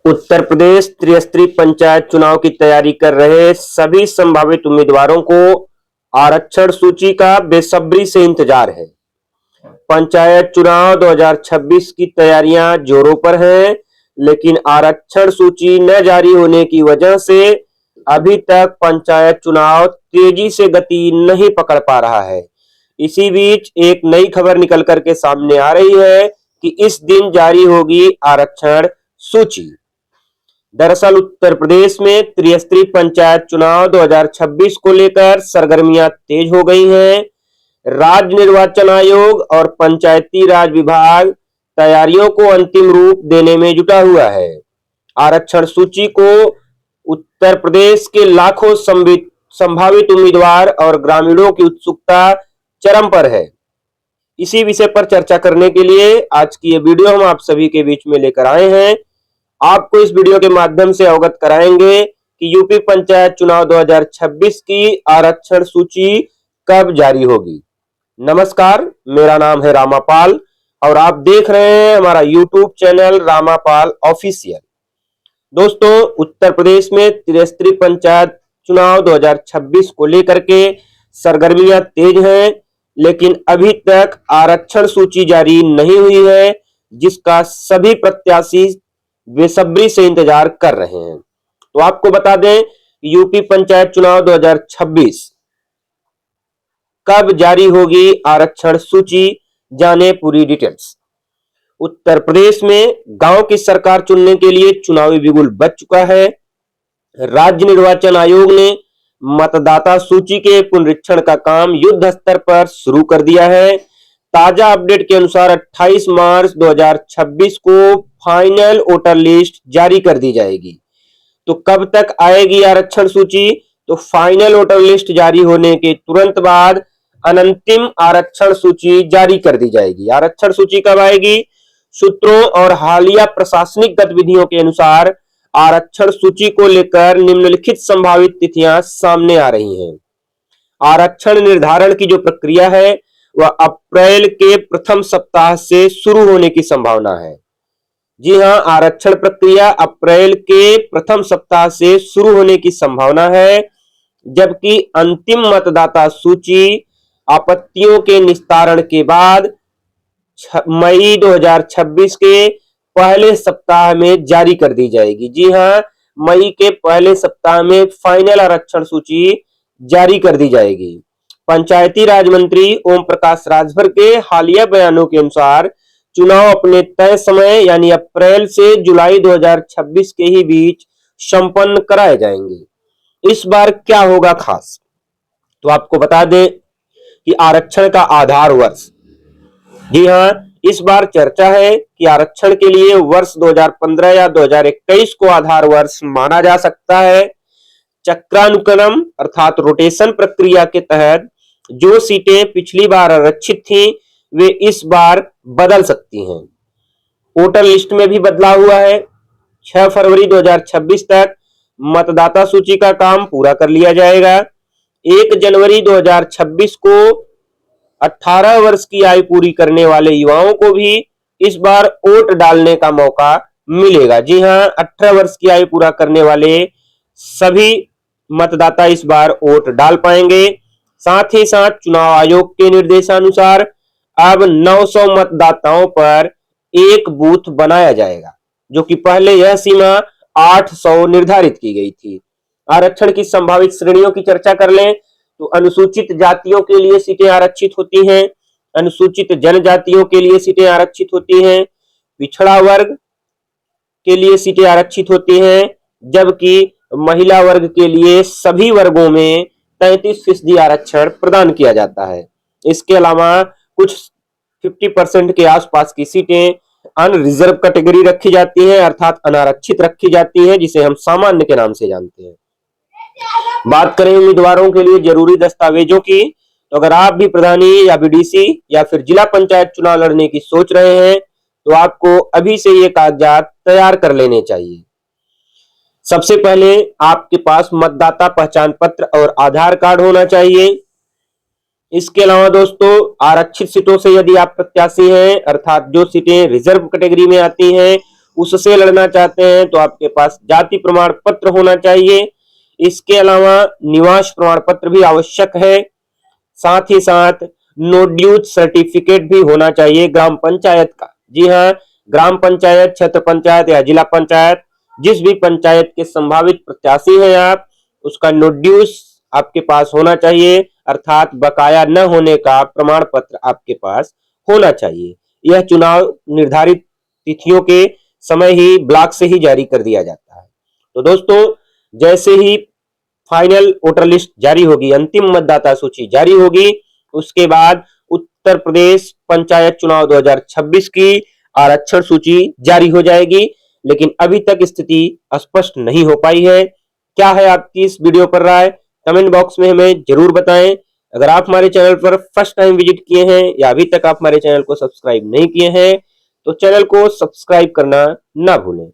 उत्तर प्रदेश त्रिस्तरीय पंचायत चुनाव की तैयारी कर रहे सभी संभावित उम्मीदवारों को आरक्षण सूची का बेसब्री से इंतजार है। पंचायत चुनाव 2026 की तैयारियां जोरों पर हैं, लेकिन आरक्षण सूची न जारी होने की वजह से अभी तक पंचायत चुनाव तेजी से गति नहीं पकड़ पा रहा है। इसी बीच एक नई खबर निकल करके सामने आ रही है कि इस दिन जारी होगी आरक्षण सूची। दरअसल उत्तर प्रदेश में त्रिस्तरीय पंचायत चुनाव 2026 को लेकर सरगर्मियां तेज हो गई हैं। राज्य निर्वाचन आयोग और पंचायती राज विभाग तैयारियों को अंतिम रूप देने में जुटा हुआ है। आरक्षण सूची को उत्तर प्रदेश के लाखों संभावित उम्मीदवार और ग्रामीणों की उत्सुकता चरम पर है। इसी विषय पर चर्चा करने के लिए आज की ये वीडियो हम आप सभी के बीच में लेकर आए हैं। आपको इस वीडियो के माध्यम से अवगत कराएंगे कि यूपी पंचायत चुनाव 2026 की आरक्षण सूची कब जारी होगी। नमस्कार, मेरा नाम है रामापाल और आप देख रहे हैं हमारा यूट्यूब चैनल रामापाल ऑफिशियल। दोस्तों, उत्तर प्रदेश में त्रिस्तरीय पंचायत चुनाव 2026 को लेकर के सरगर्मियां तेज हैं, लेकिन अभी तक आरक्षण सूची जारी नहीं हुई है, जिसका सभी प्रत्याशी बेसब्री से इंतजार कर रहे हैं। तो आपको बता दें, यूपी पंचायत चुनाव 2026 कब जारी होगी आरक्षण सूची, जाने पूरी डिटेल्स। उत्तर प्रदेश में गांव की सरकार चुनने के लिए चुनावी बिगुल बज चुका है। राज्य निर्वाचन आयोग ने मतदाता सूची के पुनरीक्षण का काम युद्ध स्तर पर शुरू कर दिया है। ताजा अपडेट के अनुसार 28 मार्च 2026 को फाइनल वोटर लिस्ट जारी कर दी जाएगी। तो कब तक आएगी आरक्षण सूची? तो फाइनल वोटर लिस्ट जारी होने के तुरंत बाद अंतिम आरक्षण सूची जारी कर दी जाएगी। आरक्षण सूची कब आएगी? सूत्रों और हालिया प्रशासनिक गतिविधियों के अनुसार आरक्षण सूची को लेकर निम्नलिखित संभावित तिथियां सामने आ रही हैं। आरक्षण निर्धारण की जो प्रक्रिया है वह अप्रैल के प्रथम सप्ताह से शुरू होने की संभावना है। जी हां, आरक्षण प्रक्रिया अप्रैल के प्रथम सप्ताह से शुरू होने की संभावना है, जबकि अंतिम मतदाता सूची आपत्तियों के निस्तारण के बाद मई 2026 के पहले सप्ताह में जारी कर दी जाएगी। जी हां, मई के पहले सप्ताह में फाइनल आरक्षण सूची जारी कर दी जाएगी। पंचायती राज मंत्री ओम प्रकाश राजभर के हालिया बयानों के अनुसार चुनाव अपने तय समय यानी अप्रैल से जुलाई 2026 के ही बीच संपन्न कराए जाएंगे। इस बार क्या होगा खास? तो आपको बता दें कि आरक्षण का आधार वर्ष, जी हां, इस बार चर्चा है कि आरक्षण के लिए वर्ष 2015 या 2021 को आधार वर्ष माना जा सकता है। चक्रानुक्रम अर्थात रोटेशन प्रक्रिया के तहत जो सीटें पिछली बार आरक्षित थीं, वे इस बार बदल सकती हैं। वोटर लिस्ट में भी बदलाव हुआ है। 6 फरवरी 2026 तक मतदाता सूची का काम पूरा कर लिया जाएगा। 1 जनवरी 2026 को 18 वर्ष की आयु पूरी करने वाले युवाओं को भी इस बार वोट डालने का मौका मिलेगा। जी हां, 18 वर्ष की आयु पूरा करने वाले सभी मतदाता इस बार वोट डाल पाएंगे। साथ ही साथ चुनाव आयोग के निर्देशानुसार अब 900 मतदाताओं पर एक बूथ बनाया जाएगा, जो कि पहले यह सीमा 800 निर्धारित की गई थी। आरक्षण की संभावित श्रेणियों की चर्चा कर लें तो अनुसूचित जातियों के लिए सीटें आरक्षित होती हैं, अनुसूचित जनजातियों के लिए सीटें आरक्षित होती हैं, पिछड़ा वर्ग के लिए सीटें आरक्षित होती हैं, जबकि महिला वर्ग के लिए सभी वर्गों में 33% आरक्षण प्रदान किया जाता है। इसके अलावा कुछ 50% के आसपास की सीटें अनरिजर्व कैटेगरी रखी जाती हैं, अर्थात अनारक्षित रखी जाती हैं, जिसे हम सामान्य के नाम से जानते हैं। बात करें उम्मीदवारों के लिए जरूरी दस्तावेजों की, तो अगर आप भी प्रधानी या बीडीसी या फिर जिला पंचायत चुनाव लड़ने की सोच रहे हैं, तो आपको अभी से ये कागजात तैयार कर लेने चाहिए। सबसे पहले आपके पास मतदाता पहचान पत्र और आधार कार्ड होना चाहिए। इसके अलावा दोस्तों, आरक्षित सीटों से यदि आप प्रत्याशी हैं, अर्थात जो सीटें रिजर्व कैटेगरी में आती हैं, उससे लड़ना चाहते हैं तो आपके पास जाति प्रमाण पत्र होना चाहिए। इसके अलावा निवास प्रमाण पत्र भी आवश्यक है। साथ ही साथ नो ड्यूज सर्टिफिकेट भी होना चाहिए ग्राम पंचायत का। जी हाँ, ग्राम पंचायत, क्षेत्र पंचायत या जिला पंचायत, जिस भी पंचायत के संभावित प्रत्याशी हैं आप, उसका नो ड्यूज आपके पास होना चाहिए, अर्थात बकाया न होने का प्रमाण पत्र आपके पास होना चाहिए। यह चुनाव निर्धारित तिथियों के समय ही ब्लॉक से ही जारी कर दिया जाता है। तो दोस्तों, जैसे ही फाइनल वोटर लिस्ट जारी होगी, अंतिम मतदाता सूची जारी होगी, उसके बाद उत्तर प्रदेश पंचायत चुनाव 2026 की आरक्षण सूची जारी हो जाएगी। लेकिन अभी तक स्थिति स्पष्ट नहीं हो पाई है। क्या है आपकी इस वीडियो पर राय? कमेंट बॉक्स में हमें जरूर बताएं। अगर आप हमारे चैनल पर फर्स्ट टाइम विजिट किए हैं या अभी तक आप हमारे चैनल को सब्सक्राइब नहीं किए हैं तो चैनल को सब्सक्राइब करना ना भूलें।